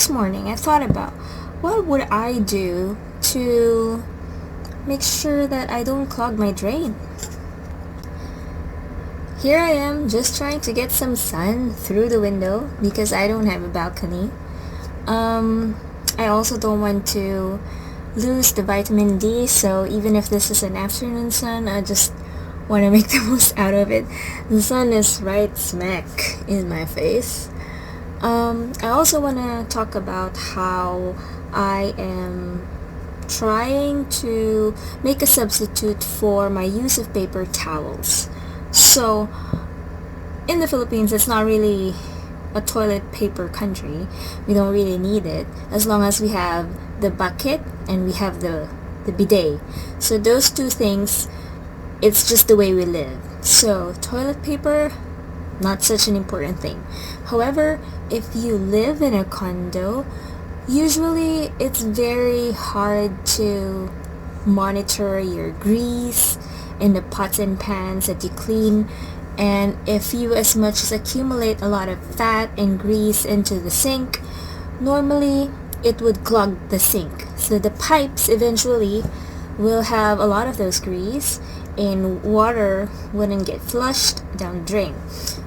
this morning I thought about what would I do to make sure that I don't clog my drain. Here I am just trying to get some sun through the window because I don't have a balcony. I also don't want to lose the vitamin D, so even if this is an afternoon sun, I just want to make the most out of it. The sun is right smack in my face. I also want to talk about how I am trying to make a substitute for my use of paper towels. So, in the Philippines, it's not really a toilet paper country. We don't really need it as long as we have the bucket and we have the bidet. So those two things, it's just the way we live. So toilet paper, not such an important thing. However, if you live in a condo, usually it's very hard to monitor your grease in the pots and pans that you clean, and if you as much as accumulate a lot of fat and grease into the sink, normally it would clog the sink. So the pipes eventually will have a lot of those grease and water wouldn't get flushed down the drain.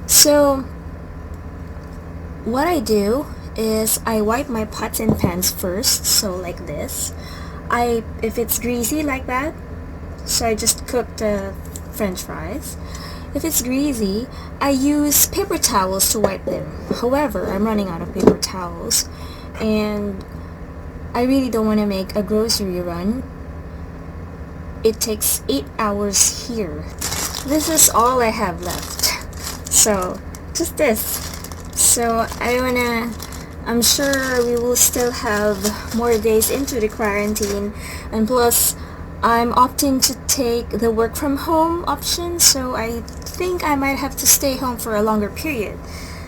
So what I do is I wipe my pots and pans first, so like this. If it's greasy like that, so I just cooked French fries. If it's greasy, I use paper towels to wipe them. However, I'm running out of paper towels and I really don't want to make a grocery run. It takes 8 hours here. This is all I have left. So, just this. So, I'm sure we will still have more days into the quarantine, and plus I'm opting to take the work from home option, so I think I might have to stay home for a longer period.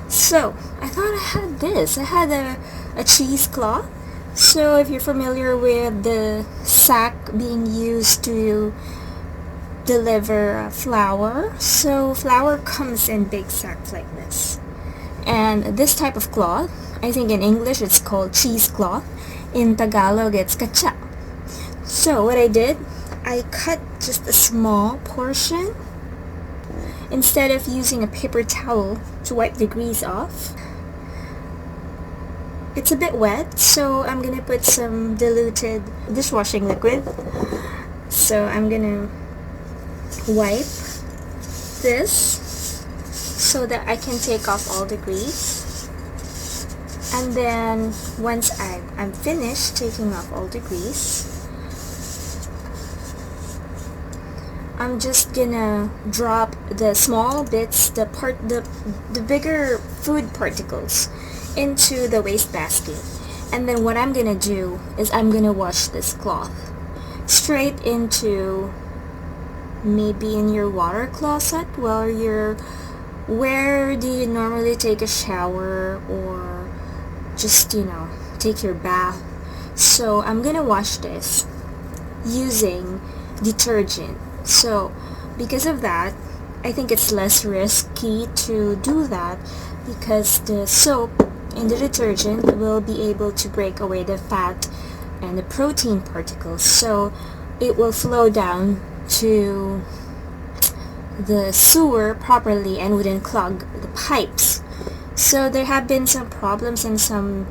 So I thought I had this. I had a cheesecloth. So if you're familiar with the sack being used to deliver flour, so flour comes in big sacks like this. And this type of cloth, I think in English it's called cheesecloth. In Tagalog it's katsa. So what I did, I cut just a small portion instead of using a paper towel to wipe the grease off. It's a bit wet, so I'm gonna put some diluted dishwashing liquid. So I'm gonna wipe this so that I can take off all the grease. And then once I'm finished taking off all the grease, I'm just gonna drop the small bits, the bigger food particles into the wastebasket. And then what I'm gonna do is I'm gonna wash this cloth straight into maybe in your water closet where do you normally take a shower or just take your bath. So I'm gonna wash this using detergent. So because of that, I think it's less risky to do that because the soap in the detergent will be able to break away the fat and the protein particles, so it will flow down to the sewer properly and wouldn't clog the pipes. So there have been some problems in some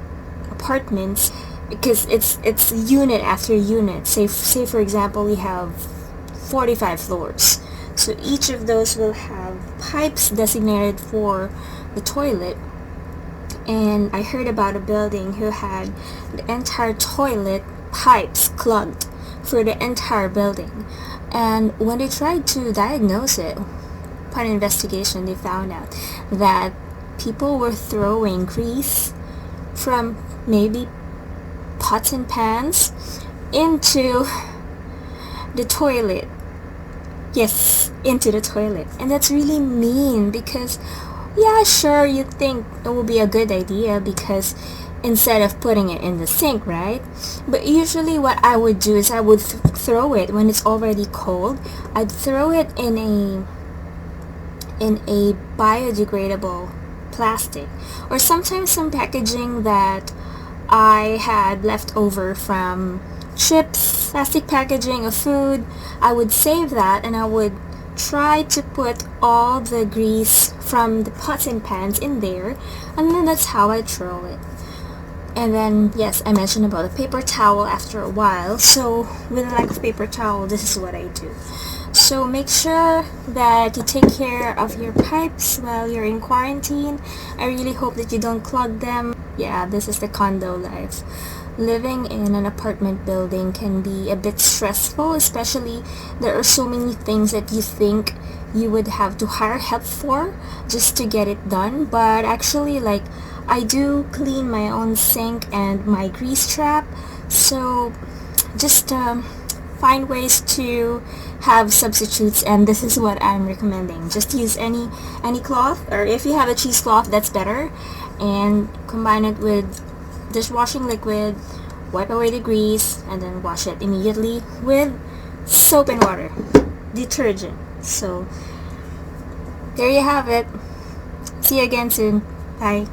apartments because it's unit after unit. Say for example we have 45 floors. So each of those will have pipes designated for the toilet. And I heard about a building who had the entire toilet pipes clogged for the entire building. And when they tried to diagnose it, upon investigation, they found out that people were throwing grease from maybe pots and pans into the toilet. Yes, into the toilet. And that's really mean because, yeah, sure, you think it would be a good idea because instead of putting it in the sink, right? But usually what I would do is I would throw it when it's already cold. I'd throw it in a biodegradable plastic, or sometimes some packaging that I had leftover from chips, plastic packaging of food, I would save that and I would try to put all the grease from the pots and pans in there, and then that's how I throw it. And then, yes, I mentioned about a paper towel after a while. So with a lack of paper towel, this is what I do. So make sure that you take care of your pipes while you're in quarantine. I really hope that you don't clog them. Yeah, this is the condo life. Living in an apartment building can be a bit stressful, especially there are so many things that you think you would have to hire help for just to get it done. But actually, like, I do clean my own sink and my grease trap, so just find ways to have substitutes, and this is what I'm recommending. Just use any cloth, or if you have a cheesecloth, that's better, and combine it with dishwashing liquid, wipe away the grease, and then wash it immediately with soap and water, detergent. So there you have it. See you again soon. Bye.